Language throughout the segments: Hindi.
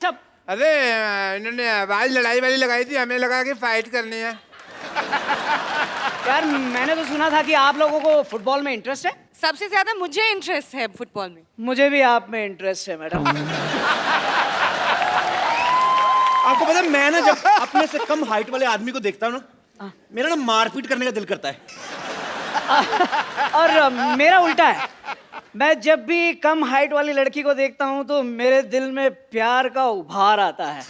सब अरे इन्होंने आवाज लड़ाई वाली लगाई थी, हमें लगा कि फाइट करनी है। यार मैंने तो सुना था कि आप लोगों को फुटबॉल में इंटरेस्ट है। सबसे ज्यादा मुझे इंटरेस्ट है फुटबॉल में। मुझे भी आप में इंटरेस्ट है मैडम। आपको पता है मैं ना जब अपने से कम हाइट वाले आदमी को देखता हूँ ना, मेरा ना मारपीट करने का दिल करता है। और मेरा उल्टा है, मैं जब भी कम हाइट वाली लड़की को देखता हूँ तो मेरे दिल में प्यार का उभार आता है।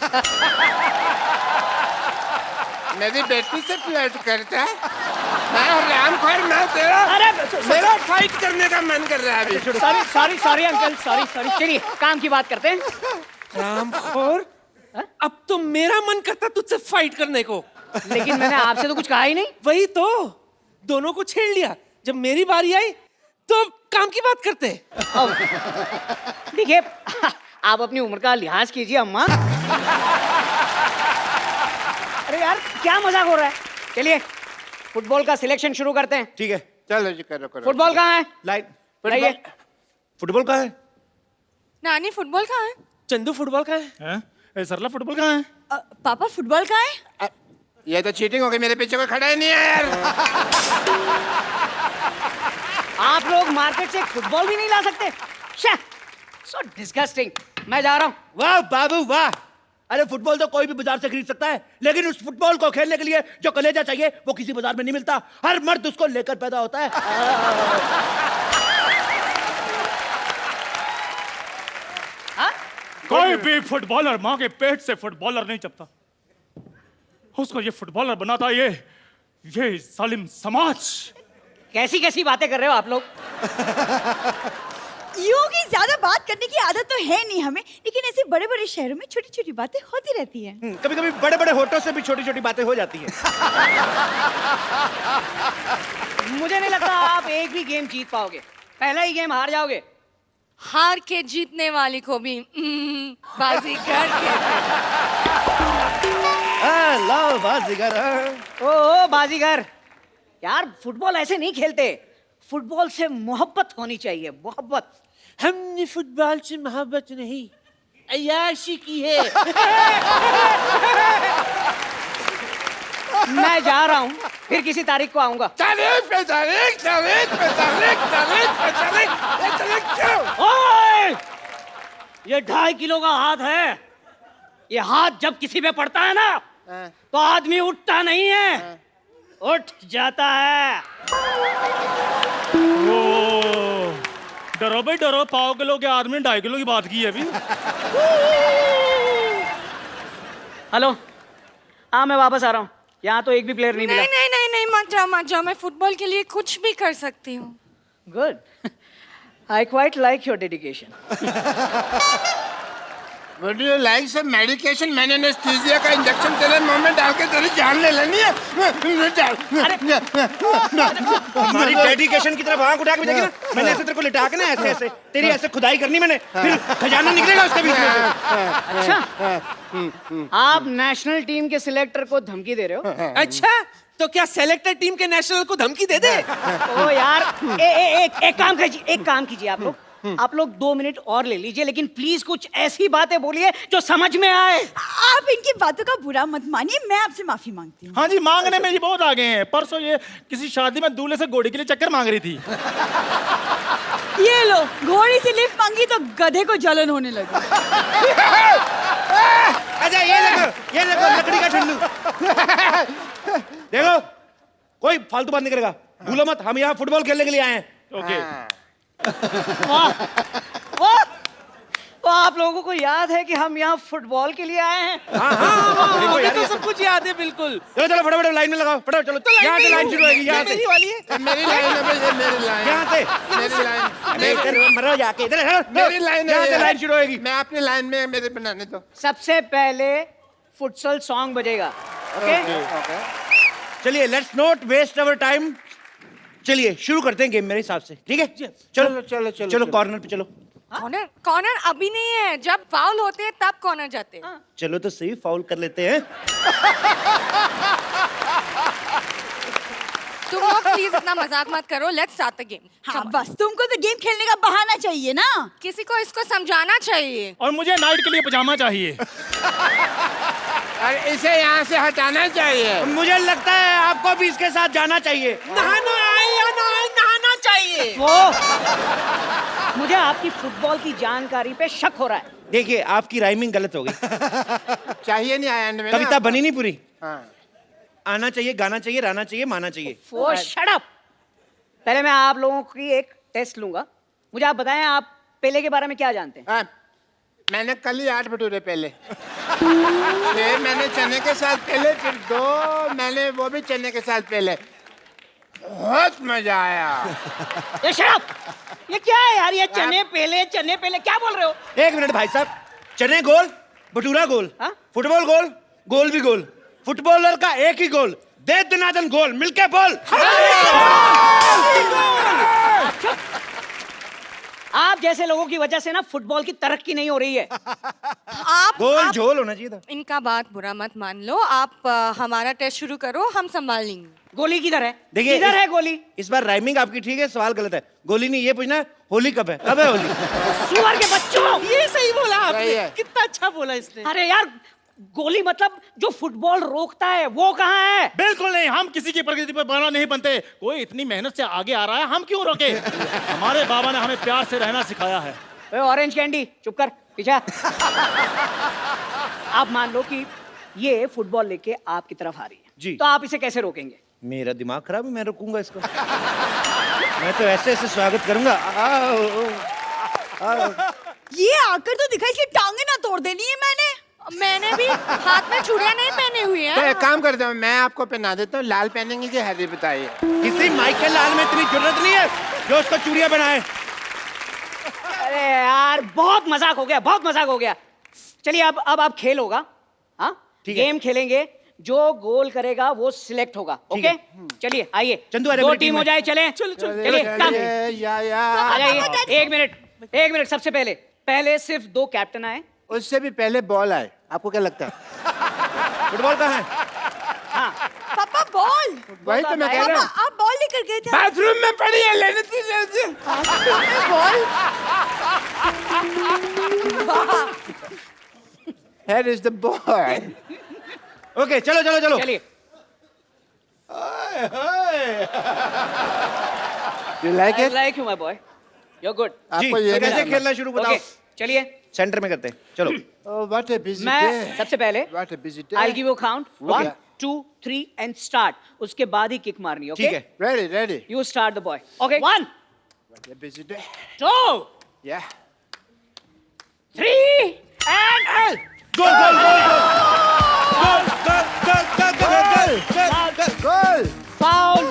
मेरी बेटी से फ्लर्ट करता है। मैं रामखोर, मैं तेरा अरे मेरा फाइट करने का मन कर रहा है अभी। Sorry sorry sorry uncle, sorry sorry. चलिए काम की बात करते हैं। रामखोर, अब तो मेरा मन करता तुझसे फाइट करने को। लेकिन मैंने आपसे तो कुछ कहा ही नहीं। वही तो, दोनों को छेड़ लिया। जब मेरी बारी आई तो काम की बात करते। देखिए आप अपनी उम्र का लिहाज कीजिए अम्मा। अरे यार क्या मजाक हो रहा है। चलिए फुटबॉल का सिलेक्शन शुरू करते हैं। ठीक है, चलो जी, करो करो। फुटबॉल कहाँ है? लाइट बताइए। फुटबॉल कहाँ है? नानी फुटबॉल कहाँ है? चंदू फुटबॉल का है? सरला फुटबॉल कहाँ है? पापा फुटबॉल कहाँ है? ये तो चीटिंग हो गई, मेरे पीछे कोई खड़ा ही नहीं है यार। आप लोग मार्केट से फुटबॉल भी नहीं ला सकते? So disgusting. मैं जा रहा हूँ। वाह बाबू वाह। अरे फुटबॉल तो कोई भी बाजार से खरीद सकता है, लेकिन उस फुटबॉल को खेलने के लिए जो कलेजा चाहिए वो किसी बाजार में नहीं मिलता। हर मर्द उसको लेकर पैदा होता है। कोई भी फुटबॉलर माँ के पेट से फुटबॉलर नहीं चपता। उसको ये फुटबॉलर बनाता ये जालिम समाज। कैसी कैसी बातें कर रहे हो आप लोग? यूं की ज्यादा बात करने की आदत तो है नहीं हमें, लेकिन ऐसे बड़े बड़े शहरों में छोटी छोटी बातें होती रहती हैं। कभी कभी बड़े बड़े होठों से भी छोटी छोटी बातें हो जाती हैं। मुझे नहीं लगता आप एक भी गेम जीत पाओगे। पहला ही गेम हार जाओगे। हार के जीतने वाली को भी बाजीगर कहते हैं। लो बाजीगर। ओ बाजीगर, यार फुटबॉल ऐसे नहीं खेलते। फुटबॉल से मोहब्बत होनी चाहिए, मोहब्बत। हमने फुटबॉल से मोहब्बत नहीं, अय्याशी की है। मैं जा रहा हूँ, फिर किसी तारीख को आऊंगा। तारीख पे तारीख, तारीख पे तारीख, तारीख पे तारीख, ये तारीख क्यों? ओए! ये 2.5 किलो का हाथ है। ये हाथ जब किसी पे पड़ता है ना तो आदमी उठता नहीं है, उठ जाता है। ओ, डरो भाई डरो, 1.5 किलो के आदमी ने 2.5 किलो की बात की है अभी। हेलो, हाँ मैं वापस आ रहा हूँ। यहाँ तो एक भी प्लेयर नहीं मिला। नहीं नहीं नहीं नहीं, मत जाओ। मैं फुटबॉल के लिए कुछ भी कर सकती हूँ। Good. I quite like your dedication. Would you like some medication? मैंने एनेस्थीसिया का इंजेक्शन तेरे मुंह में डाल के तेरी जान ले लेनी है। हमारी डेडिकेशन की तरफ आंख उठा के देखी ना, मैंने ऐसे तेरे को लिटा के ना ऐसे ऐसे तेरी ऐसे खुदाई करनी मैंने, फिर खजाना निकलेगा उसके बीच में से। अच्छा, आप नेशनल टीम के सिलेक्टर को धमकी दे रहे हो? अच्छा, तो क्या सेलेक्टेड टीम के नेशनल को धमकी दे दे? ओ यार, एक काम कीजिए आप लोग 2 मिनट और ले लीजिए, लेकिन प्लीज कुछ ऐसी बातें बोलिए जो समझ में आए। आप इनकी बातों का बुरा मत मानिए, मैं आपसे माफी मांगती हूँ। हाँ जी, मांगने में जी बहुत आगे हैं। परसों ये किसी शादी में दूल्हे से घोड़ी के लिए चक्कर मांग रही थी। ये लो, घोड़ी से लिफ्ट मांगी तो गधे को जलन होने लगी। अच्छा ये देखो लकड़ी का ठंडू। देखो कोई फालतू बात नहीं करेगा, भूलो मत हम यहाँ फुटबॉल खेलने के लिए आए हैं। ओके। वाह, वाह, तो आप लोगों को याद है कि हम यहाँ फुटबॉल के लिए आए हैं? मुझे तो सब कुछ याद है बिल्कुल। चलो चलो फटाफट लाइन में लगाओ, फटाफट चलो। यहाँ से लाइन शुरू होगी, यहाँ से मेरी वाली है। मेरी लाइन है भाई, ये मेरी लाइन। यहाँ से मेरी लाइन। इधर मरो जाके, इधर मेरी लाइन है यहाँ से ये। लाइन शुरू होगी। मैं अपनी लाइन में मेरे बनाने दो। सबसे पहले फुटसल सॉन्ग बजेगा। ओके? चलिए let's not waste our time, चलिए शुरू करते हैं गेम मेरे हिसाब से। ठीक है, चलो चलो चलो कॉर्नर पे चलो। कॉर्नर अभी नहीं है, जब फाउल होते हैं तब कॉर्नर जाते हैं। चलो तो सही, फाउल कर लेते हैं। तुम लोग प्लीज इतना मजाक मत करो, लेट्स स्टार्ट द गेम। हाँ बस तुमको तो गेम खेलने का बहाना चाहिए ना। किसी को इसको समझाना चाहिए। और मुझे नाइट के लिए पजामा चाहिए। और इसे यहाँ से हटाना चाहिए। मुझे लगता है आपको भी इसके साथ जाना चाहिए। नहाना आए या ना आए, नहाना चाहिए। वो मुझे आपकी फुटबॉल की जानकारी पे शक हो रहा है। देखिए आपकी राइमिंग गलत हो गई। चाहिए नहीं आया एंड में ना कविता आपको? बनी नहीं पूरी। हाँ। आना चाहिए, गाना चाहिए, रहना चाहिए, माना चाहिए। वो शट अप। पहले मैं आप लोगों की एक टेस्ट लूंगा। मुझे आप बताएं, आप पेले के बारे में क्या जानते हैं? हाँ, मैंने कल ही 8 भटूरे पहले। 6 मैंने चने के साथ पहले, फिर 2 मैंने वो भी चने के साथ पहले। बहुत मजा आया। ये शट अप। ये क्या है यार? ये चने पहले क्या बोल रहे हो? एक मिनट भाई साहब, चने गोल, भटूरा गोल, हाँ? फुटबॉल फुटबॉल गोल, गोल भी गोल, फुटबॉलर का एक ही गोल, दे दनादन गोल, मिलके बोल। आप जैसे लोगों की वजह से ना फुटबॉल की तरक्की नहीं हो रही है। गोल झोल होना चाहिए था। इनका बात बुरा मत मान लो। आप हमारा टेस्ट शुरू करो, हम संभाल लेंगे। गोली किधर है? देखिए किधर है गोली? इस बार राइमिंग आपकी ठीक है, सवाल गलत है। गोली नहीं, ये पूछना है होली कब है? कब है होली? सुअर के बच्चों! ये सही बोला सही आपने, है। कितना अच्छा बोला इसने। अरे यार, गोली मतलब जो फुटबॉल रोकता है वो कहाँ है? बिल्कुल नहीं, हम किसी की प्रकृति पर बना नहीं बनते। कोई इतनी मेहनत से आगे आ रहा है, हम क्यों रोके? हमारे बाबा ने हमें प्यार से रहना सिखाया है। ऑरेंज कैंडी चुप कर, पीछे। आप मान लो कि ये फुटबॉल लेके आपकी तरफ आ रही है जी। तो आप इसे कैसे रोकेंगे? मेरा दिमाग खराब है, मैं रोकूंगा इसको। मैं तो ऐसे ऐसे स्वागत करूंगा। ये आकर तो दिखा, इसकी टांगे ना तोड़ देनी है मैंने भी हाथ में चूड़ियां नहीं पहनी हुई तो है। एक काम करता हूँ, मैं आपको पहना देता हूँ। लाल पहनेंगे कि हरी बताइए। किसी माइकल लाल में इतनी जरूरत नहीं है जो उसको चूड़ियां बनाए। अरे यार, बहुत मजाक हो गया, बहुत मजाक हो गया। चलिए अब आप खेल होगा। हाँ, ठीक है। गेम खेलेंगे। जो गोल करेगा वो सिलेक्ट होगा। ठीक ओके, है। चलिए आइए। चंदू, अरे 2 मेरी टीम टीम हो है। जाए। चले चलिए, कम। या आ जाइए। एक मिनट सबसे पहले सिर्फ 2 कैप्टन आए। उससे भी पहले बॉल आए। आपको क्या लगता है? फुटबॉल कहाँ है? हाँ, पापा बॉल। वही तो मैं कह रहा हूँ। पापा आप बॉल लेकर गए थे। बाथरूम में पड़ी है, लेने थी। Ball. Here is the ball. Okay, चलो चलो चलो। चलिए। You like I it? like you, my boy. You're good. जी, आपको ये तो नहीं कैसे आना। खेलना शुरू बताओ। Okay, चलिए। सेंटर में करते हैं, चलो। Oh, what a busy मैं day. सबसे पहले What a busy day. I'll give you a count. 1, Okay. 2, 3 and start. उसके बाद ही किक मारनी है। ठीक है। Ready. You start the boy. Okay. 1, What a busy day. 2, Yeah. 3 and goal goal goal goal. Goal. Foul.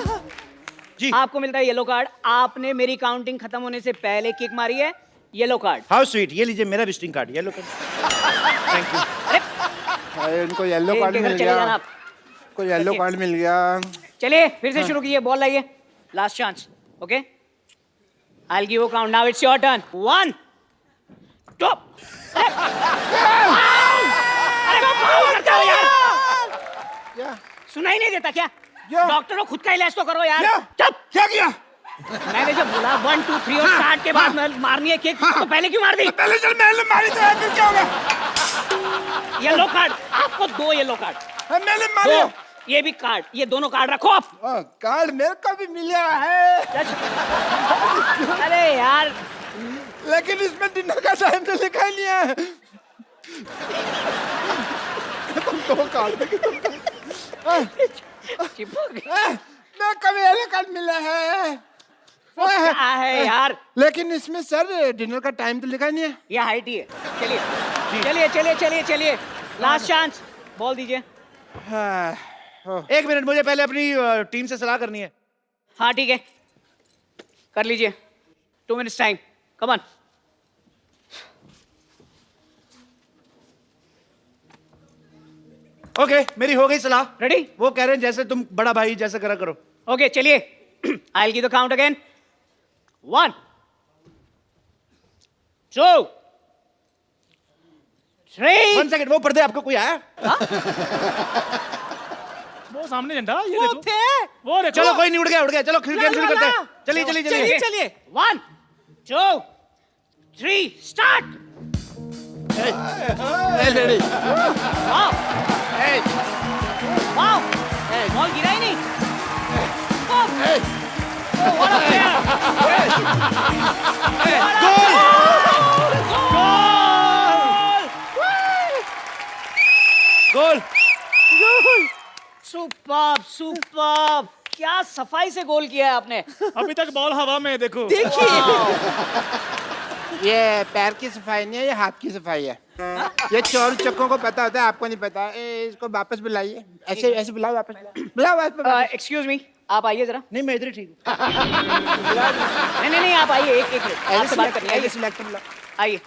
जी। आपको मिलता है येलो कार्ड। आपने मेरी काउंटिंग खत्म होने से पहले किक मारी है। Yellow card. How sweet. ये लीजिए मेरा visiting card, yellow card. Thank you. अरे, उनको येलो कार्ड इनके घर मिल चले जाना गया। आप। को येलो कार्ड मिल गया। चलिए फिर से शुरू कीजिए। बॉल लाइए। Last chance. Okay, I'll give you a count. Now it's your turn. 1, 2. अरे वो फाउल करते हो यार। क्या? सुनाई नहीं देता क्या? क्या? डॉक्टर को खुद का इलाज तो करो यार। क्या? चुप। क्या किया? मैंने जब बोला 1, 2, 3 और स्टार्ट के बाद मारनी है किक, तो पहले क्यों मार दी? पहले चल मैंने मारी तो फिर क्या होगा? Yellow card. आपको 2 येलो कार्ड। मैंने मारी। 2 ये भी कार्ड। ये दोनों कार्ड रखो आप। कार्ड मेरे को भी मिला है, अरे यार, लेकिन इसमें डिनर का टाइम तो लिखा ही नहीं है। तुम 2 कार्ड चिपक। मैं कभी येलो कार्ड मिला है। क्या है यार? लेकिन इसमें सर डिनर का टाइम तो लिखा ही नहीं है। ये हाइट ही है। चलिए। Last chance. बॉल दीजिए। एक मिनट, मुझे पहले अपनी टीम से सलाह करनी है। हाँ ठीक है, कर लीजिए। 2 minutes time. Come on. Okay, मेरी हो गई सलाह। रेडी? वो कह रहे हैं जैसे तुम बड़ा भाई जैसे करा करो। ओके, चलिए। I'll give the count again. 1, 2, 3. 1 second, वो पर्दे आपको कोई आया? वो सामने झंडा ये वो देखो थे। वो देखो चलो कोई नहीं, उड़ गया। चलो खेल गेम शुरू करते हैं। चलिए चलिए चलिए चलिए। चलिए। 1 2 3 स्टार्ट। लेडी वाओ ए वाओ बॉल गिरा ही नहीं। What a player! Goal. Superb superb, क्या सफाई से गोल किया है आपने। अभी तक बॉल हवा में है, देखो ये पैर की सफाई नहीं है, ये हाथ की सफाई है। ये चोर चक्कों को पता होता है, आपको नहीं पता। इसको वापस बुलाइए, ऐसे ऐसे बुलाओ, वापस बुलाओ वापस। एक्सक्यूज मी, आप आइए जरा। नहीं मैं इधर ही ठीक हूँ। नहीं आप आइए, एक मिनट आपसे बात करनी है। आइए सिलेक्टर बुलाओ। आइए।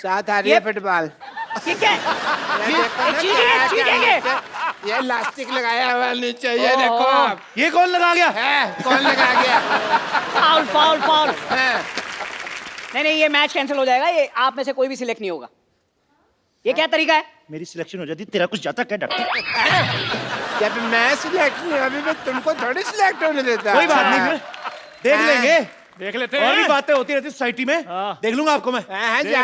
साथ आ रही है फुटबॉल। ये क्या है? चीटिंग है। ये इलास्टिक लगाया हुआ नीचे, ये देखो आप। ये कौन लगा गया? है कौन लगा गया? Foul foul foul. है। नहीं ये मैच कैंसिल हो जाएगा, ये आप में से कोई भी सिलेक्ट नहीं होगा। ये क्या तरीका है? मेरी सिलेक्शन हो जाती, तेरा कुछ जाता क्या डॉक्टर? जब मैं सिलेक्ट नहीं, अभी मैं तुमको थोड़ी सिलेक्ट होने देता। कोई बात नहीं, फिर देख लेंगे। देख लेते और भी हैं। बातें होती रहती सोसाइटी में। हाँ। देख लूंगा आपको मैं। जा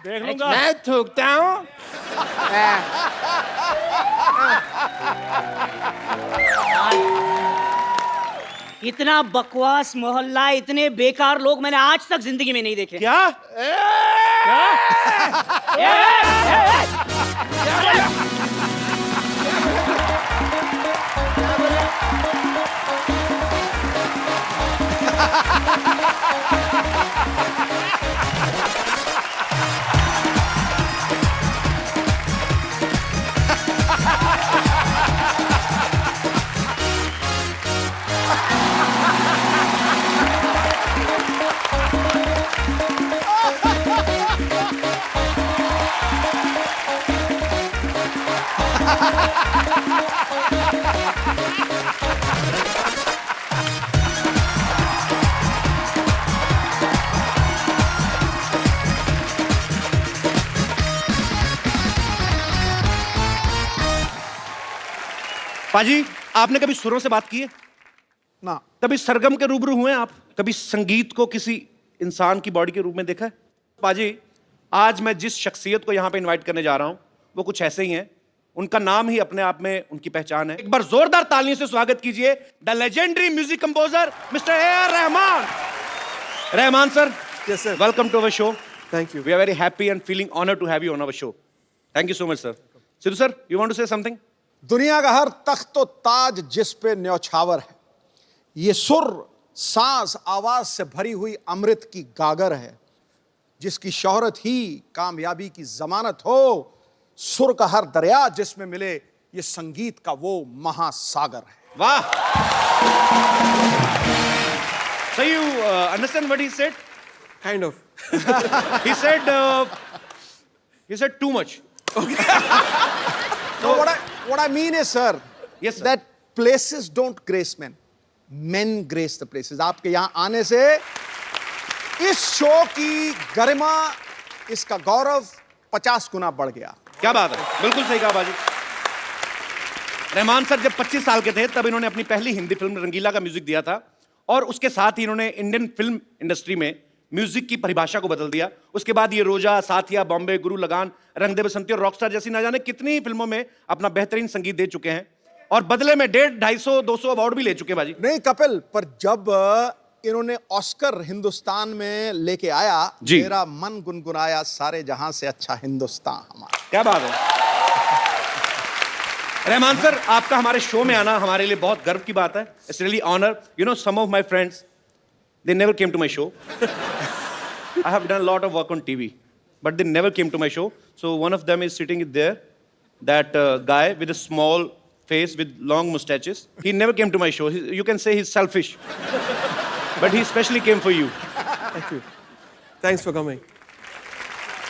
देख लूंगा। मैं थूकता हूँ। इतना बकवास मोहल्ला, इतने बेकार लोग मैंने आज तक जिंदगी में नहीं देखे। क्या? पाजी, आपने कभी सुरों से बात की है? ना। कभी सरगम के रूबरू हुए हैं आप? कभी संगीत को किसी इंसान की बॉडी के रूप में देखा है? पाजी, आज मैं जिस शख्सियत को यहाँ पे इनवाइट करने जा रहा हूँ वो कुछ ऐसे ही हैं। उनका नाम ही अपने आप में उनकी पहचान है। एक बार जोरदार तालियों से स्वागत कीजिए the legendary music composer mister A R. Rahman. Rahman sir, Yes, sir. Welcome to our show. Thank you. We are very happy and feeling honored to have you on our show. Thank you so much, sir. Sidhu sir, you want to say something? दुनिया का हर तख्त व ताज जिस पे न्यौछावर है, ये सुर सांस आवाज से भरी हुई अमृत की गागर है, जिसकी शोहरत ही कामयाबी की जमानत हो। सुर का हर दरिया जिसमें मिले, ये संगीत का वो महासागर है। Wow. So you understand what he said? Kind of. He said too much. So what I mean is, sir, Yes, sir. that places don't grace men. Men grace the places. आपके यहाँ आने से इस शो की गरिमा, इसका गौरव 50 गुना बढ़ गया। क्या बात है, बिल्कुल सही कहा बाजी। रहमान सर जब 25 साल के थे तब इन्होंने अपनी पहली हिंदी फिल्म रंगीला का म्यूजिक दिया था, और उसके साथ ही इन्होंने इंडियन फिल्म इंडस्ट्री में म्यूजिक की परिभाषा को बदल दिया। उसके बाद ये रोजा, साथिया, बॉम्बे, गुरु लगान, रंग दे बसंती और रॉकस्टार जैसी ना जाने कितनी ही फिल्मों में अपना बेहतरीन संगीत दे चुके हैं, और बदले में 150, 250, 200 अवार्ड भी ले चुके बाजी। नहीं कपिल, पर जब इन्होंने ऑस्कर हिंदुस्तान में लेके आया, जी। मेरा मन गुनगुनाया, सारे जहां से अच्छा हिंदुस्तान हमारा। क्या बात है रहमान सर, आपका हमारे शो में आना हमारे लिए बहुत गर्व की बात है। It's really honour. You know, some of my friends, they never came to my show. I have done a lot of work on TV, but they never came to my show. So one of them is sitting there, that guy with a small face with long mustaches. He never came to my show. You can say he's selfish, but he specially came for you. Thank you. Thanks for coming.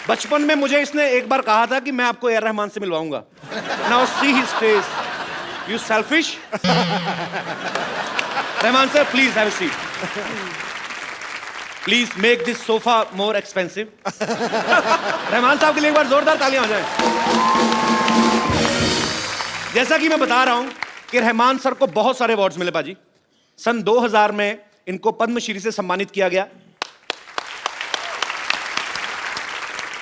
बचपन में मुझे इसने एक बार कहा था कि मैं आपको ए.आर. रहमान से मिलवाऊंगा। Now see his face. You selfish? Rahman sir, please have a seat. Please make this sofa more expensive. Rahman साहब के लिए एक बार जोरदार तालियां हो जाएं। जैसा कि मैं बता रहा हूं कि रहमान सर को बहुत सारे अवार्ड्स मिले पाजी। सन 2000 में इनको पद्मश्री से सम्मानित किया गया,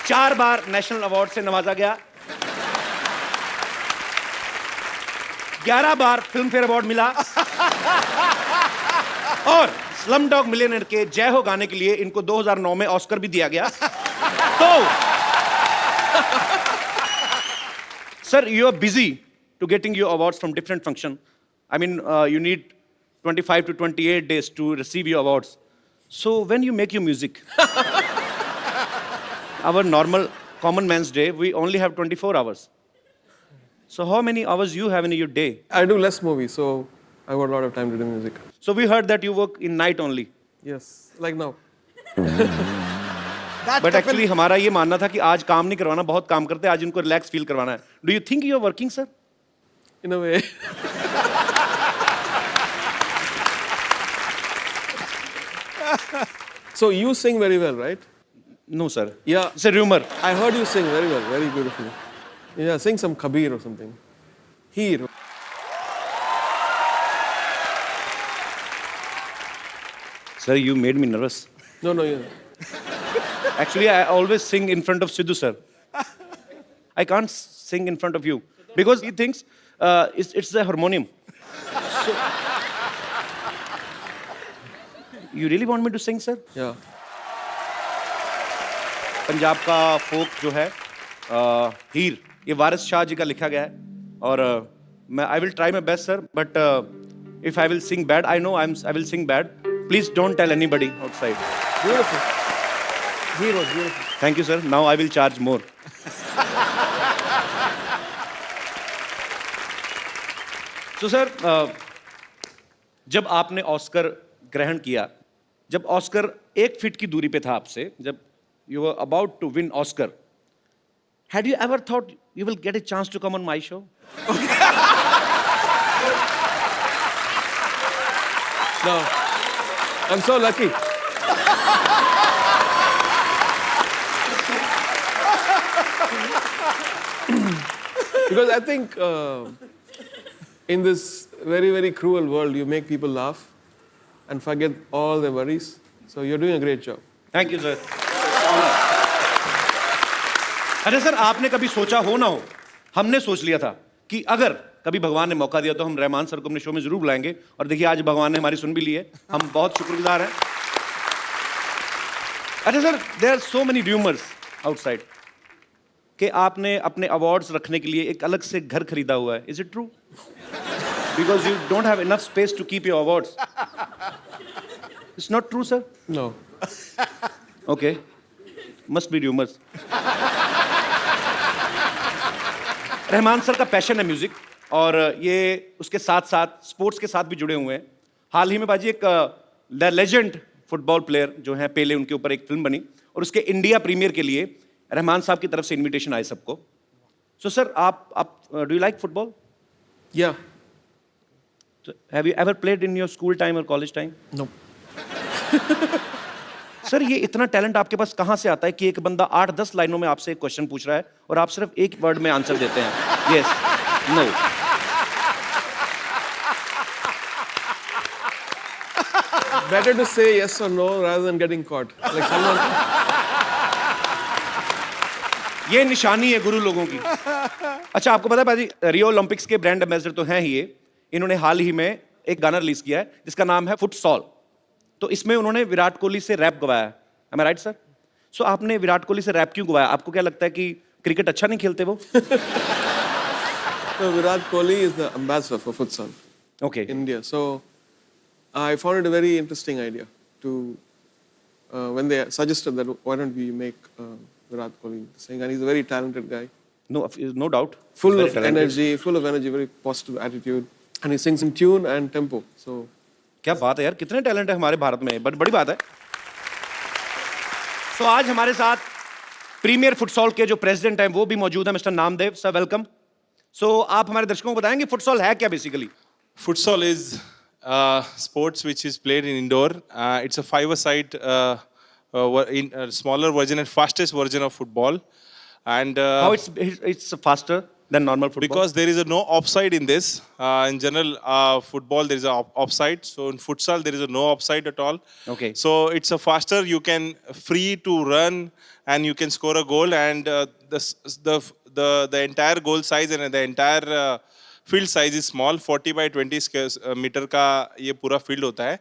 4 बार नेशनल अवार्ड से नवाजा गया, 11 बार फिल्म फेयर अवार्ड मिला और स्लम डॉग मिलियनेयर के जय हो गाने के लिए इनको 2009 में ऑस्कर भी दिया गया। तो sir, you are busy to getting your awards from different function. I mean, you need 25 to 28 days to receive your awards. So when you make your music, our normal common man's day, we only have 24 hours. So how many hours you have in your day? I do less movies, so I got a lot of time to do music. So we heard that you work in night only. Yes, like now. But actually हमारा ये मानना था कि आज काम नहीं करवाना, बहुत काम करते हैं, आज इनको रिलैक्स फील करवाना है. Do you think you are working, sir? In a way. So you sing very well, right? No, sir. Yeah. It's a rumor. I heard you sing very well, very beautifully. Yeah, sing some Kabir or something. Heer. Sir, you made me nervous. No, you. Actually, I always sing in front of Sidhu, sir. I can't sing in front of you because he thinks it's the harmonium. So, you really want me to sing, sir? Yeah. Punjab का फोक जो है हीर, ये वारिस शाह जी का लिखा गया है और मैं I will try my best, sir, but if I will sing bad, I know I will sing bad. Please don't tell anybody outside. Beautiful. Heer was beautiful. Thank you, sir. Now I will charge more. So, sir, जब आपने ऑस्कर ग्रहण किया, जब ऑस्कर 1 फीट की दूरी पे था आपसे, जब you were about to win Oscar, had you ever thought you will get a chance to come on my show? No. I'm so lucky. Because I think in this very, very cruel world, you make people laugh and forget all their worries. So you're doing a great job. Thank you, sir. अरे सर, आपने कभी सोचा हो ना हो, हमने सोच लिया था कि अगर कभी भगवान ने मौका दिया तो हम रहमान सर को अपने शो में जरूर बुलाएंगे और देखिए आज भगवान ने हमारी सुन भी ली है, हम बहुत शुक्रगुजार हैं। अच्छा sir, there are so many rumours outside कि आपने अपने अवार्ड्स रखने के लिए एक अलग से घर खरीदा हुआ है. Is it true? Because you don't have enough space to keep your awards. It's not true sir? No. Okay, must be rumours. Rahman sir का पैशन है म्यूजिक और ये उसके साथ साथ स्पोर्ट्स के साथ भी जुड़े हुए हैं. हाल ही में बाजी एक द लेजेंड फुटबॉल प्लेयर जो हैं पेले, उनके ऊपर एक फिल्म बनी और उसके इंडिया प्रीमियर के लिए रहमान साहब की तरफ से इनविटेशन आए सबको. सो सर, आप do you like football? Yeah. Have you ever played in your school time और कॉलेज टाइम? No. सर, ये इतना टैलेंट आपके पास कहाँ से आता है कि एक बंदा 8-10 लाइनों में आपसे एक क्वेश्चन पूछ रहा है और आप सिर्फ एक वर्ड में आंसर देते हैं? Yes, no. Better to say yes or no rather than getting caught. Like someone. ये निशानी है गुरु लोगों की. अच्छा, आपको पता है भाजी, रियो ओलंपिक्स के ब्रांड एम्बेसडर तो हैं ही ये. इन्होंने हाल ही में एक गाना रिलीज किया है जिसका नाम है फुटसॉल. तो इसमें उन्होंने विराट कोहली से रैप गवाया. एम आई राइट सर? सो आपने विराट कोहली से रैप क्यों गवाया? आपको क्या लगता है कि क्रिकेट अच्छा नहीं खेलते वो? So Virat Kohli is the ambassador for futsal okay. in India. So I found it a very interesting idea to when they suggested that why don't we make Virat Kohli sing, and he's a very talented guy, no doubt. full of energy, very positive attitude, and he sings in tune and tempo. So क्या बात है यार, कितने टैलेंट है हमारे भारत में, बट बड़ी बात है. सो आज हमारे साथ प्रीमियर फुटसॉल के जो प्रेसिडेंट हैं वो भी मौजूद है, मिस्टर नामदेव सर. वेलकम. सो आप हमारे दर्शकों को बताएंगे फुटसॉल है क्या basically? Futsal is sports which is played in indoor. It's a five-a-side smaller version and fastest version of football. And How it's faster? than normal football? Because there is a no offside in this. In general, football there is a offside. So in futsal there is a no offside at all. Okay. So it's a faster. You can free to run and you can score a goal. And the entire goal size and the entire field size is small. 40 by 20 meter का ये पूरा field होता है.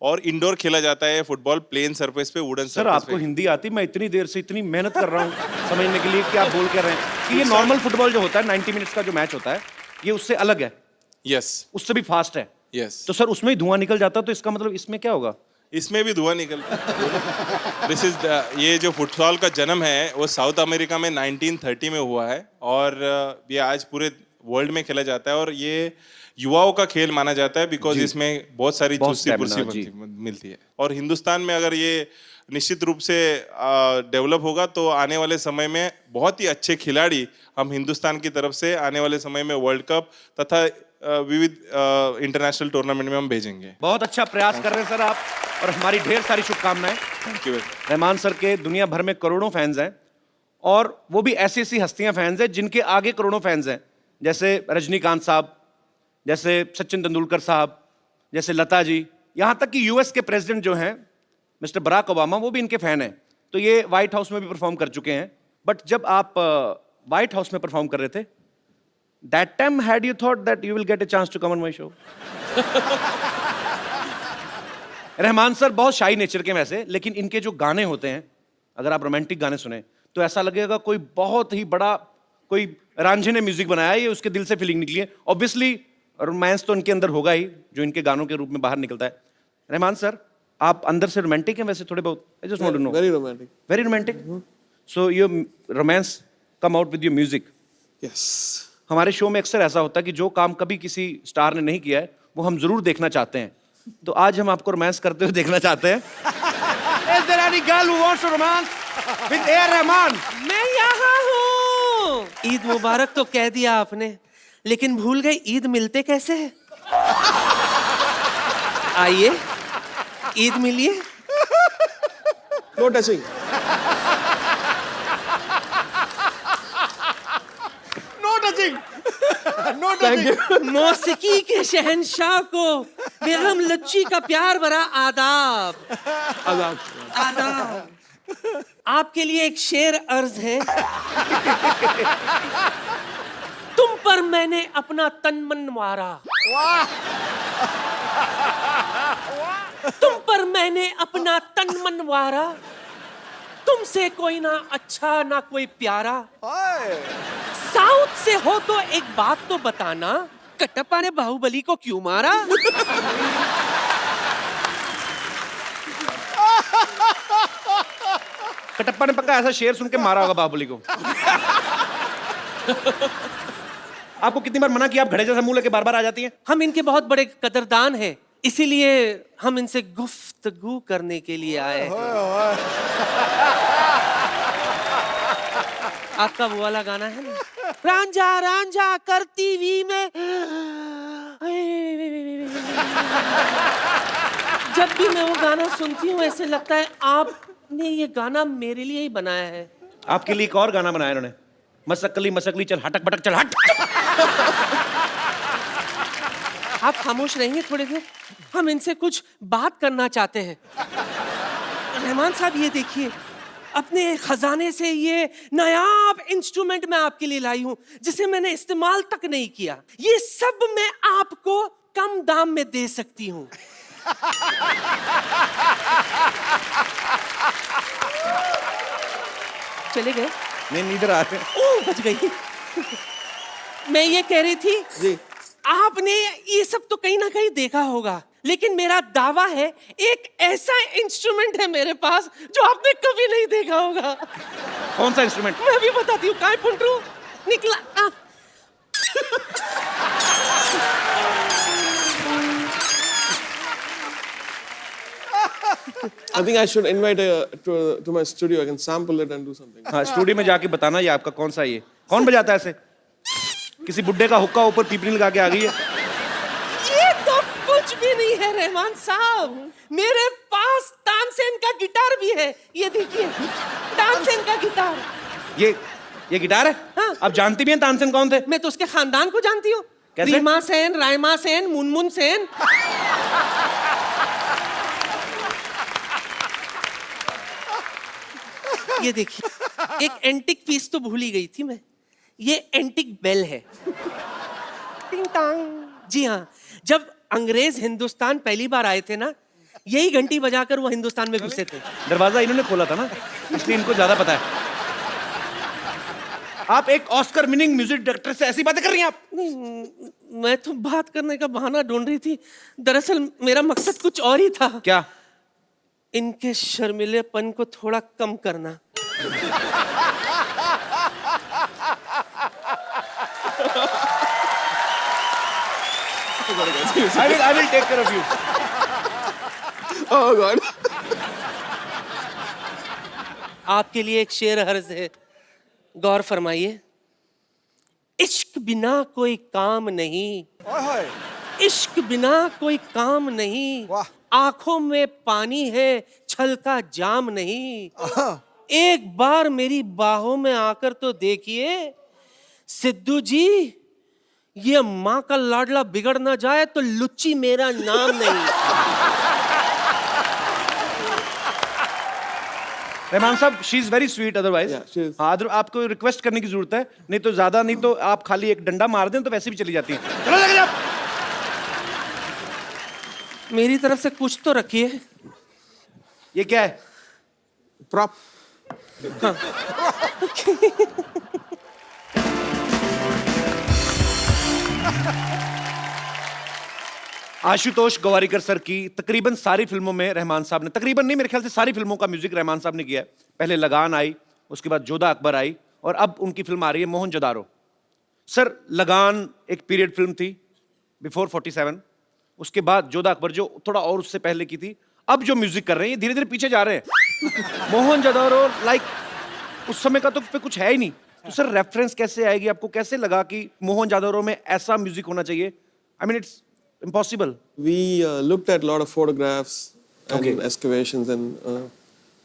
और इंडोर खेला जाता है फुटबॉल प्लेन सरफेस पे, वुडन सर सरफेस आपको पे. हिंदी आती? मैं इतनी देर से इतनी मेहनत कर रहा हूँ समझने के लिए कि आप बोल क्या रहे हैं कि ये नॉर्मल फुटबॉल जो होता है 90 मिनट्स का जो मैच होता है ये उससे अलग है, यस उससे भी फास्ट है. यस. तो सर उसमें ही धुआं निकल जाता है, तो इसका मतलब इसमें क्या होगा? इसमें भी धुआं निकलता है. दिस इज ये जो फुटबॉल का जन्म है वो साउथ अमेरिका में 1930 में हुआ है और ये आज पूरे वर्ल्ड में खेला जाता है और ये युवाओं का खेल माना जाता है बिकॉज इसमें बहुत सारी चुस्ती मिलती है. और हिंदुस्तान में अगर ये निश्चित रूप से डेवलप होगा तो आने वाले समय में बहुत ही अच्छे खिलाड़ी हम हिंदुस्तान की तरफ से आने वाले समय में वर्ल्ड कप तथा विविध इंटरनेशनल टूर्नामेंट में हम भेजेंगे. बहुत अच्छा प्रयास कर रहे हैं सर आप और हमारी ढेर सारी शुभकामनाएं. Thank you. रहमान सर के दुनिया भर में करोड़ों फैंस हैं और वो भी ऐसी ऐसी हस्तियां फैंस हैं जिनके आगे करोड़ों फैंस हैं, जैसे रजनीकांत साहब, जैसे सचिन तेंदुलकर साहब, जैसे लता जी, यहाँ तक कि यूएस के प्रेसिडेंट जो हैं मिस्टर बराक ओबामा वो भी इनके फैन हैं. तो ये व्हाइट हाउस में भी परफॉर्म कर चुके हैं. बट जब आप व्हाइट हाउस में परफॉर्म कर रहे थे, that time had you thought that you will get a chance to come on my show? Rahman sir बहुत शाई नेचर के वैसे, लेकिन इनके जो गाने होते हैं, अगर आप रोमांटिक गाने सुने तो ऐसा लगेगा कोई बहुत ही बड़ा कोई रांझे ने म्यूजिक बनाया है, ये उसके दिल से फीलिंग निकली है. ऑब्वियसली रोमांस तो इनके अंदर होगा ही जो इनके गानों के रूप में बाहर निकलता है. रहमान सर आप अंदर से रोमांटिक हैं वैसे थोड़े बहुत? I just want to know. Very romantic. Very romantic. So your romance come out with your music. Yes. हमारे शो में अक्सर ऐसा होता है कि जो काम कभी किसी स्टार ने नहीं किया है वो हम जरूर देखना चाहते हैं. तो आज हम आपको रोमांस करते हुए देखना चाहते हैं. Is there any girl who wants to romance with A.R. Rahman? मैं यहाँ हूँ. ईद मुबारक तो कह दिया आपने, लेकिन भूल गए ईद मिलते कैसे हैं? आइए ईद मिलिए. No touching. No touching, no touching. मौसीकी के शहंशाह को बेगम लच्ची का प्यार भरा आदाब. Adab. आदाब. आपके लिए एक शेर अर्ज है. तुम पर मैंने अपना तन मन मारा. तुम पर मैंने अपना तन मन मारा. तुमसे कोई ना अच्छा ना कोई प्यारा. साउथ से हो तो एक बात तो बताना, कटप्पा ने बाहुबली को क्यों मारा? कटप्पा ने पक्का ऐसा शेर सुन के मारा होगा बाहुबली को. आपको कितनी बार मना किया, आप घड़े जैसा मुंह लेके बार बार आ जाती हैं? हम इनके बहुत बड़े कदरदान हैं, इसीलिए हम इनसे गुफ्तगू करने के लिए आए हैं. आपका वो वाला गाना है ना, रांझा रांझा करती वी में. जब भी मैं वो गाना सुनती हूँ ऐसे लगता है आपने ये गाना मेरे लिए ही बनाया है. आपके लिए एक और गाना बनाया इन्होंने, मसकली मसकली चल हटक बटक चल हट. आप खामोश रहेंगे थोड़ी देर? हम इनसे कुछ बात करना चाहते हैं. रहमान साहब ये देखिए, अपने खजाने से ये नायाब इंस्ट्रूमेंट मैं आपके लिए लाई हूं जिसे मैंने इस्तेमाल तक नहीं किया. ये सब मैं आपको कम दाम में दे सकती हूं. चले गए? नहीं इधर आ रहे. ओह बच गई. मैं ये कह रही थी जी. आपने ये सब तो कहीं ना कहीं देखा होगा, लेकिन मेरा दावा है एक ऐसा इंस्ट्रूमेंट है मेरे पास जो आपने कभी नहीं देखा होगा. कौन सा इंस्ट्रूमेंट? मैं भी बताती हूँ. काय पुंटरू निकला. I think I should invite to my studio. I can sample it and do something. हाँ स्टूडियो में जाके बताना ये आपका कौन सा. ये कौन बजाता है ऐसे? किसी बुड्ढे का हुक्का ऊपर पीपनी लगा के आ गई है. ये तो कुछ भी नहीं है रहमान साहब. मेरे पास तानसेन का गिटार भी है. ये देखिए तानसेन का गिटार. ये गिटार है? हाँ. आप जानती भी हैं तानसेन कौन थे? मैं तो उसके खानदान को जानती हूँ। कैसे? रीमा सेन, रायमा सेन, मुनमुन सेन। ये देखिए, एक एंटिक पीस तो भूल ही गई थी मैं। ये एंटिक बेल है। टिंग टांग। जी हाँ, जब अंग्रेज हिंदुस्तान पहली बार आए थे ना, यही घंटी बजाकर वो हिंदुस्तान में घुसे थे। दरवाजा इन्होंने खोला था ना, इसलिए इनको ज्यादा पता है। आप एक ऑस्कर विनिंग म्यूजिक डायरेक्टर से ऐसी बातें कर रही हैं आप? मैं तो बात करने का बहाना ढूंढ रही थी। दरअसल मेरा मकसद कुछ और ही था। क्या? इनके शर्मिलेपन को थोड़ा कम करना। I will take care of you. Oh God. आपके लिए एक शेर हर्ज है, गौर फरमाइए। इश्क बिना कोई काम नहीं, इश्क बिना कोई काम नहीं, वाह। आंखों में पानी है, छल का जाम नहीं। एक बार मेरी बाहों में आकर तो देखिए सिद्धू जी, ये माँ का लाडला बिगड़ ना जाए तो लुच्ची मेरा नाम नहीं। रहमान साहब, she is very sweet otherwise. Yeah, she is. हाँ, आपको रिक्वेस्ट करने की जरूरत है, नहीं तो ज्यादा, नहीं तो आप खाली एक डंडा मार दें तो वैसे भी चली जाती हैं। चलो लगे आप। मेरी तरफ से कुछ तो रखिए। ये क्या है? Prop. आशुतोष गोवारिकर सर की तकरीबन सारी फिल्मों में रहमान साहब ने, तकरीबन नहीं, मेरे ख्याल से सारी फिल्मों का म्यूजिक रहमान साहब ने किया है। पहले लगान आई, उसके बाद जोधा अकबर आई, और अब उनकी फिल्म आ रही है मोहनजोदारो। सर, लगान एक पीरियड फिल्म थी बिफोर 47, उसके बाद जोधा अकबर जो थोड़ा और उससे पहले की थी। अब जो म्यूजिक कर रहे हैं ये धीरे धीरे पीछे जा रहे हैं। मोहनजोदारो लाइक उस समय का तो पे कुछ है ही नहीं। तो सर रेफरेंस कैसे आएगी? आपको कैसे लगा कि मोहनजोदारो में ऐसा म्यूजिक होना चाहिए? I mean it's impossible. We looked at a lot of photographs and Okay. excavations, and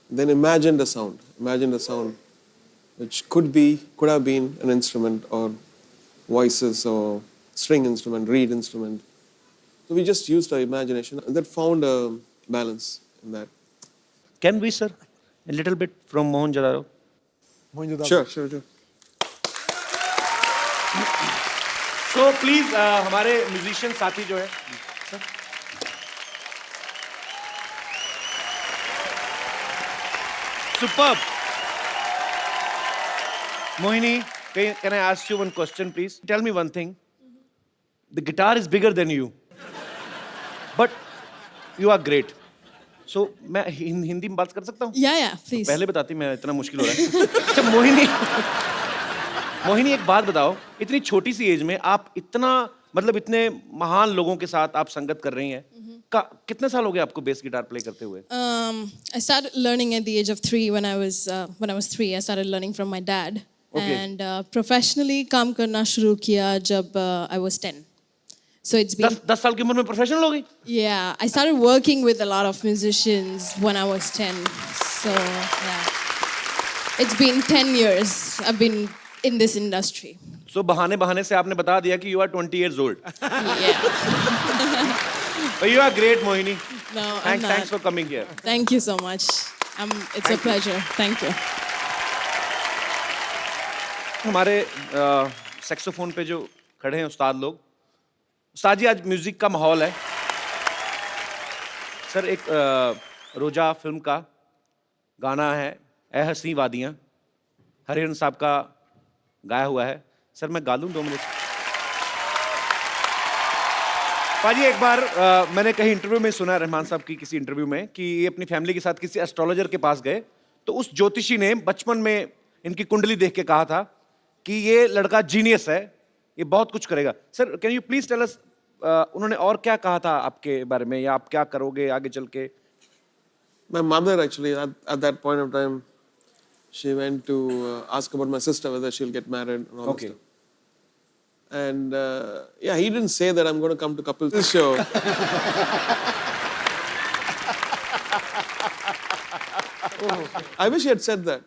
then imagined a sound which could have been an instrument, or voices, or string instrument, reed instrument. So we just used our imagination and that found a balance in that. Can we, sir, a little bit from Mohenjo-daro? Sure. So please, हमारे म्यूजिशियन साथी जो है, superb. Mohini, can I ask you one question, please? Tell me one thing. The guitar is bigger than you, but you are great. So मैं हिंदी में बात कर सकता हूँ? Yeah, please. पहले बताती, मैं इतना मुश्किल हो रहा है। अच्छा मोहिनी, एक बात बताओ, इतनी छोटी सी एज में आप इतना, मतलब इतने महान लोगों के साथ आप संगत कर रही हैं। कितने साल हो गए आपको बेस गिटार प्ले करते हुए? I started learning at the age of 3 when I was 3. I started learning from my dad. Okay. And professionally काम करना शुरू किया जब I was 10. So it's been 10 साल की उम्र में प्रोफेशनल हो गई? Yeah, I started working with a lot of musicians when I was 10. So yeah, it's been 10 years I've been in this industry. So बहाने से आपने बता दिया कि you are 20 years old. Yeah. But you are great, Mohini. No, I'm not. Thanks for coming here. Thank you so much. It's a pleasure. Thank you. हमारे सैक्सोफोन पे जो खड़े हैं उस्ताद लोग, उस्ताद जी, आज म्यूजिक का माहौल है। सर, एक रोजा फिल्म का गाना है ए हसी वादियाँ, हरिहरन साहब का गाया हुआ है। सर मैं गा लूं 2 मिनट? पाजी, एक बार मैंने कहीं इंटरव्यू में सुना, रहमान साहब की किसी इंटरव्यू में, कि ये अपनी फैमिली के साथ किसी एस्ट्रोलॉजर के पास गए, तो उस ज्योतिषी ने बचपन में इनकी कुंडली देख के कहा था कि ये लड़का जीनियस है, ये बहुत कुछ करेगा। Sir, can you please tell us, उन्होंने और क्या कहा था आपके बारे में, या आप क्या करोगे आगे चल के? My mother actually at that point of time, she went to ask about my sister whether she'll get married and all Okay. that stuff. And yeah, he didn't say that I'm going to come to couples show. I wish he had said that.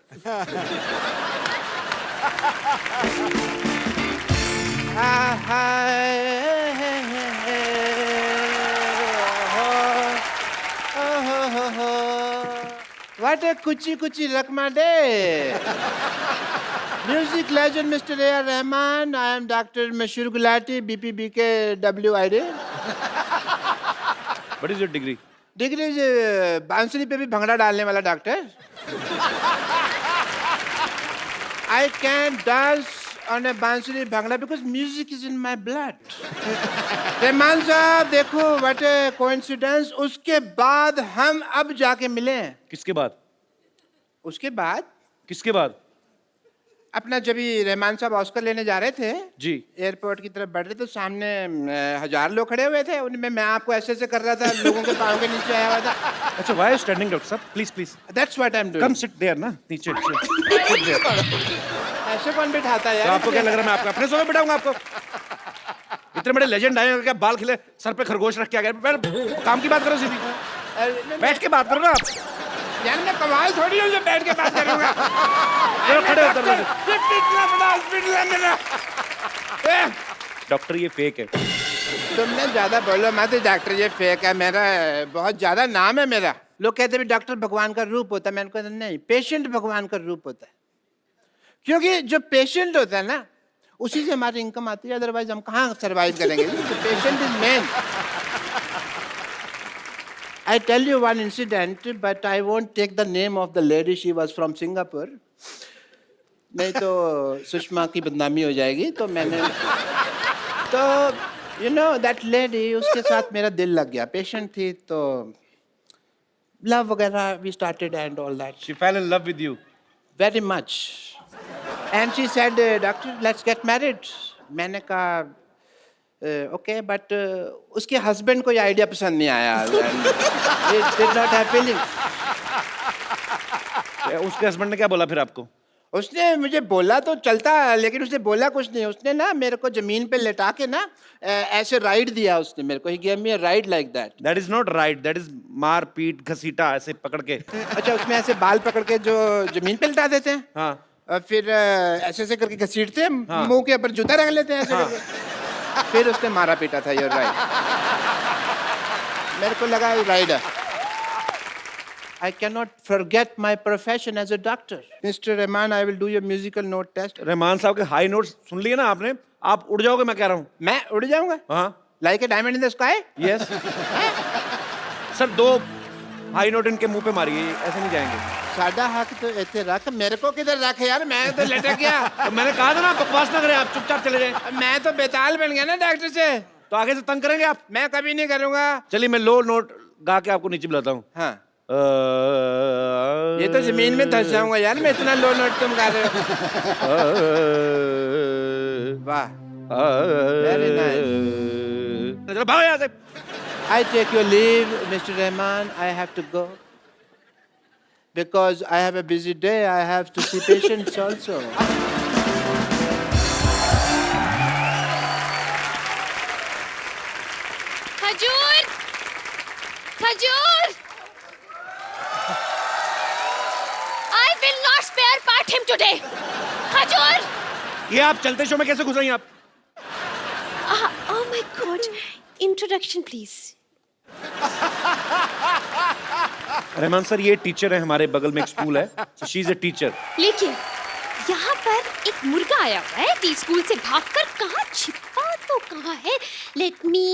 What a kuchi kuchi Rakmade. Music legend Mr. A.R. Rahman. I am Dr. Mashur Gulati, BPBK WID. What is your degree? Degree is बांसुरी पे भी भंगड़ा डालने वाला doctor. I can dance on a बांसुरी bhangra because music is in my blood. Rahman साहब देखो what a coincidence. उसके बाद हम अब जाके मिले. किसके बाद? उसके बाद? किसके बाद? अपना जब भी रहमान साहब ऑस्कर लेने जा रहे थे जी एयरपोर्ट की तरफ बढ़ रहे तो सामने 1000 लोग खड़े हुए थे उनमें मैं आपको ऐसे ऐसे कर रहा था लोगों के पाँव के नीचे आया हुआ था. अच्छा why are you standing doctor साहब please please that's what I am doing. Come sit there ना नीचे ऐसे कौन बिठाता है यार? तो आपको क्या लग रहा है मैं आपको अपने सोफे बिठाऊंगा आपको? इतने बड़े लेजेंड आए क्या बाल खिले सर पे खरगोश रख के आ गए. काम की बात करो सीधी. बैठ के बात करो ना आप. यार मैं कमाल थोड़ी हूँ जो बैठ के बात करूंगा. खड़े हो दरवाजे. इतना बड़ा हॉस्पिटल है मेरा. डॉक्टर ये फेक है. तुमने ज्यादा बोलो मत डॉक्टर ये फेक है. मेरा बहुत ज्यादा नाम है मेरा. लोग कहते हैं डॉक्टर भगवान का रूप होता है. मैंने कहा नहीं पेशेंट भगवान का रूप होता है. क्योंकि जो पेशेंट होता है ना उसी से हमारी इनकम आती है. अदरवाइज हम कहाँ सर्वाइव करेंगे. Patient is main. I tell you one incident, but I won't take the name of the lady. She was from Singapore. नहीं तो सुषमा की बदनामी हो जाएगी. तो मैंने तो you know that lady उसके साथ मेरा दिल लग गया. पेशेंट थी तो love वगैरह we started and all that. She fell in love with you. Very much. And she said, doctor, let's get married. मैंने कहा ओके बट उसके हस्बैंड को ये आइडिया पसंद नहीं आया. It did not have feelings. उसके हस्बैंड ने क्या बोला फिर आपको? उसने मुझे बोला तो चलता लेकिन उसने बोला कुछ नहीं. उसने ना मेरे को जमीन पे लेटा के ना ऐसे राइड दिया उसने मेरे को. He gave me a ride like that. That is not right. That is मार पीट घसीटा ऐसे पकड़ के. अच्छा उसमें ऐसे बाल पकड़ के जो जमीन पे लेटा देते हैं. हाँ. और फिर ऐसे ऐसे करके घसीटते हैं. मुंह के ऊपर जूता रख लेते हैं ऐसे करके. फिर उसने मारा पीटा था. Your right. मेरे को लगा rider. I cannot forget my profession as a doctor. Mr. Rahman, I will do your musical note test. Rahman साहब के हाई नोट्स सुन लिए ना आपने? आप उड़ जाओगे मैं कह रहा हूँ. मैं उड़ जाऊंगा? हाँ. Like a diamond in the sky? Yes. Sir 2 high note इनके मुंह पे मारिए. ऐसे नहीं जाएंगे. सादा हक तो ऐसे रख. मेरे को किधर रख यार. मैं तो लटक गया. तो मैंने कहा था ना बकवास ना करें. आप चुपचाप चले जाएं. मैं तो बेताल बन गया ना डॉक्टर से. तो आगे से तंग करेंगे आप? मैं कभी नहीं करूंगा. चलिए मैं लो नोट गा के आपको नीचे बुलाता हूँ. हाँ. ये तो जमीन में धस जाऊंगा यार. मैं इतना लो नोट तुम गा रहे हो. वाह. Very nice. चलो भागो यहाँ से. I take your leave, Mr. Rahman. I have to go because I have a busy day. I have to see patients also. खजूर खजूर I will not spare part him today. खजूर. ये आप चलते शो में कैसे घुस रही हैं आप? Oh my God. Introduction, please. Rahman sir ये टीचर है. हमारे बगल में एक स्कूल है. She is a teacher. लेकिन यहाँ पर एक मुर्गा आया हुआ है टी स्कूल से भागकर. कहाँ छिपा तो कहाँ है? Let me.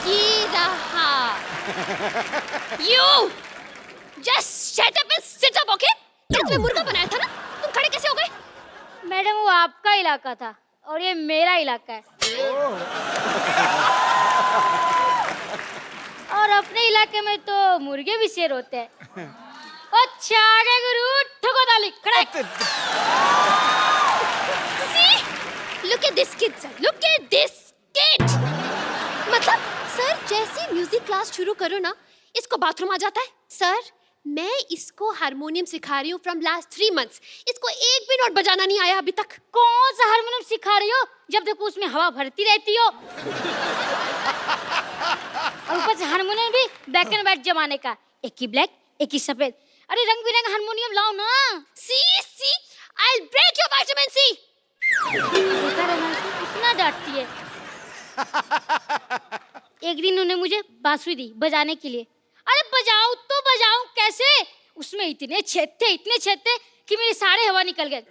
ये रहा. You just shut up and sit up, okay? ये तुम्हें मुर्गा बनाया था ना? तुम खड़े कैसे हो गए? मैडम वो आपका इलाका था और ये मेरा इलाका है. और अपने इलाके में तो मुर्गे भी शेर होते हैं. अच्छा आगे गुरु ठोको ताली. खड़े. See? Look at this kid, sir. Look at this kid. मतलब सर जैसे म्यूजिक क्लास शुरू करो ना इसको बाथरूम आ जाता है. सर मैं इसको हारमोनियम सिखा रही हूँ फ्रॉम लास्ट 3 months. इसको एक भी नोट बजाना नहीं आया अभी तक. कौन सा हारमोनियम सिखा रही हो जब देखो उसमें हवा भरती रहती हो. और ऊपर से हारमोनियम भी ब्लैक एंड व्हाइट जमाने का. एक ही ब्लैक एक ही सफेद. अरे रंग बिरंगा हारमोनियम लाओ ना. See, I'll break your vitamin C. इतना डांटती है. एक दिन उन्होंने मुझे बांसुरी दी बजाने के लिए. अरे बजाओ तो बजाऊं कैसे? उसमें इतने छेद थे कि मेरे सारे हवा निकल गए।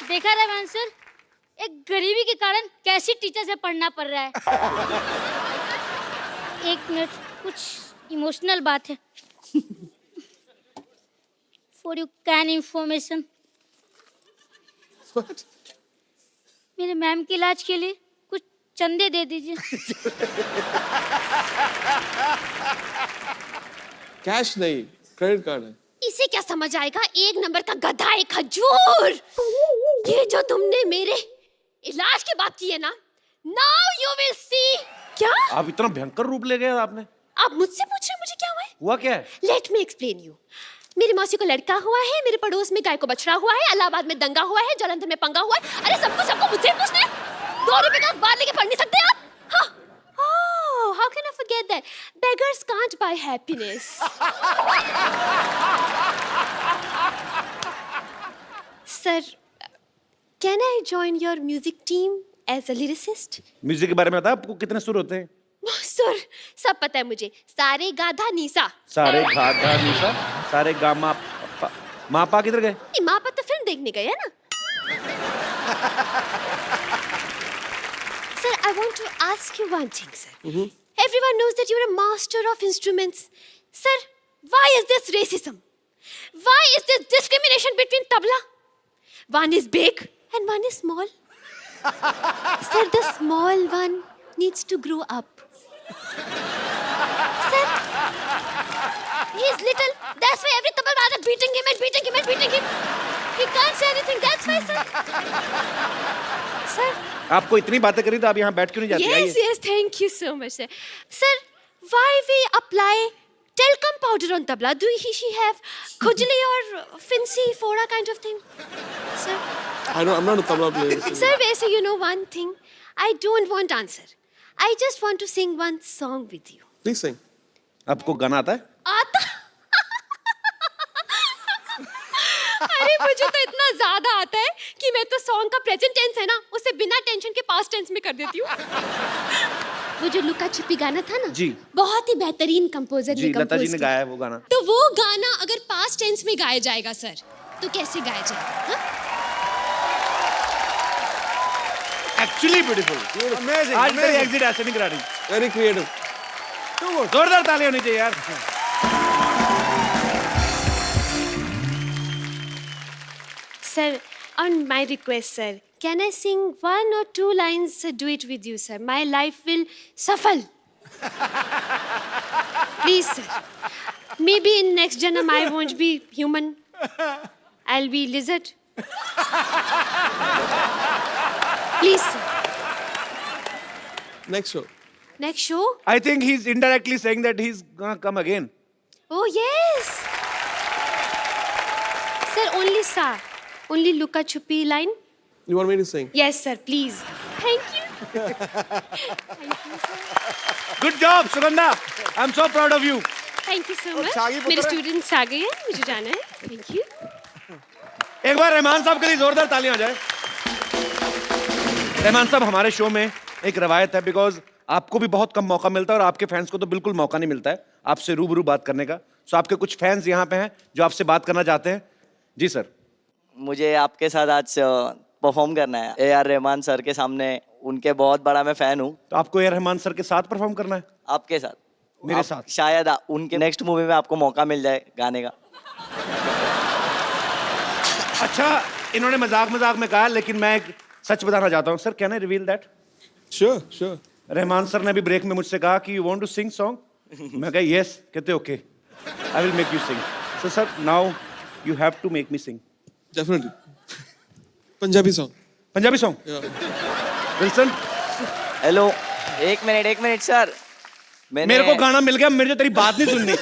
देखा रहमान सर, एक गरीबी के कारण कैसी टीचर से पढ़ना पड़ रहा है। एक मिनट, कुछ इमोशनल बात है। फॉर यू कैन इंफॉर्मेशन, मेरे मैम के इलाज के लिए कुछ चंदे दे दीजिए। कैश नहीं, क्रेडिट कार्ड है। इसे क्या समझ आएगा, एक नंबर का गधा, एक खजूर। ये जो तुमने मेरे इलाज की बात की है ना, नाउ यू विल सी। क्या आप इतना भयंकर रूप ले गए आपने? आप मुझसे पूछ रहे हैं मुझे क्या हुआ है? हुआ क्या है? Let me explain you. मेरी मौसी को लड़का हुआ है, मेरे पड़ोस में गाय को बछड़ा हुआ है, इलाहाबाद में दंगा हुआ है, जालंधर में पंगा हुआ है। अरे सबको मुझसे पूछना है? 2 रुपए का अखबार लेके पढ़ नहीं सकते आप? हाँ। Oh, how can I forget that? Beggars can't buy happiness. Sir, can I join your music team as a lyricist? Music के बारे में बता, आपको कितने सुर होते हैं? सर, सब पता है मुझे। सारे गाधा नीसा। सारे गाधा निशा, सारे गामा मापा किधर गए? नहीं, माँ तो फिल्म देखने गए है ना। Sir, I want to ask you one thing, sir. Everyone knows that you're a master of instruments. Sir, why is this racism? Why is this discrimination between tabla? One is big and one is small. Sir, the small one needs to grow up. Sir, he is little. That's why every tabla are beating him and beating him and beating him. He can't say anything. That's why, sir. Sir. आपको इतनी बातें करी तो आप यहाँ बैठ क्यों नहीं जाती? Yes, yes, thank you so much, sir. Sir, why we apply talcum powder on tabla? Do she have khujli or fincy fora kind of thing? Sir. I'm not a tabla player. Sir, वैसे you know one thing, I don't want answer. I just want to sing one song with you. Please sing. आपको गाना आता है? आता? अरे मुझे तो इतना ज्यादा आता है कि मैं तो सॉन्ग का प्रेजेंट टेंस है ना, उसे बिना टेंशन के पास्ट टेंस में कर देती हूँ। वो जो लुका छिपी गाना था ना, जी, बहुत ही बेहतरीन कंपोजर जी, लता जी ने गाया है वो गाना। तो वो गाना अगर पास्ट टेंस में गाया जाएगा सर, तो कैसे गाया जाएगा? Actually beautiful, amazing. आज मेरी एग्जिट ऐसे नहीं करा रही। Very creative. जोरदार तालियां होनी चाहिए यार। Sir, on my request, sir, can I sing 1 or 2 lines duet with you, sir? My life will suffer. Please, sir. Maybe in next janam I won't be human. I'll be lizard. Please, sir. Next show. Next show? I think he's indirectly saying that he's gonna come again. Oh, yes. Sir, only sa. Only Luka Chupi line. You want me to sing? Yes, sir, please. Thank you. Good job, Sugandha. I'm so proud of you. Thank you so much. शागी पुत्र मेरे है। स्टूडेंट्स आ गए हैं, मुझे जाना है। Thank you. एक बार रहमान साहब के लिए जोरदार तालियां हो जाए। रहमान साहब, हमारे शो में एक रवायत है, बिकॉज आपको भी बहुत कम मौका मिलता है और आपके फैंस को तो बिल्कुल मौका नहीं मिलता है आपसे रूबरू बात करने का। सो आपके कुछ फैंस यहाँ पे हैं जो आपसे बात करना चाहते हैं। जी सर। मुझे आपके साथ आज परफॉर्म करना है ए.आर. रहमान सर के सामने। उनके बहुत बड़ा मैं फैन हूँ। तो आपको ए.आर. रहमान सर के साथ परफॉर्म करना है? आपके साथ। मेरे साथ? शायद उनके नेक्स्ट मूवी में आपको मौका मिल जाए गाने का। अच्छा, इन्होंने मजाक में कहा, लेकिन मैं एक सच बताना चाहता हूँ। Sir, can I reveal that? Sure. Rahman sir ने अभी ब्रेक में मुझसे कहा कि you want to sing song. मैं कहा यस। कहते okay, I will make you sing. So sir, now you have to make me sing. Definitely. Punjabi song. Punjabi song? Wilson. Hello, एक मिनट सर। मेरे को गाना मिल गया, मेरे को तेरी बात नहीं सुननी।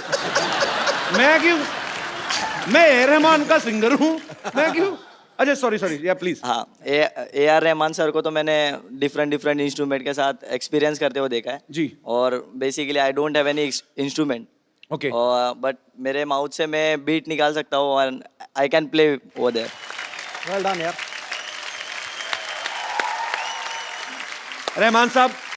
मैं ए रहमान का सिंगर हूँ, मैं क्यों? अच्छा, सॉरी, या प्लीज। हाँ, ए.आर. रहमान सर को तो मैंने डिफरेंट इंस्ट्रूमेंट के साथ एक्सपीरियंस करते हुए देखा है जी। और basically I don't have any instrument. Okay. But मेरे माउथ से मैं बीट निकाल सकता हूँ और I can play over there. Well done यार। रहमान साहब,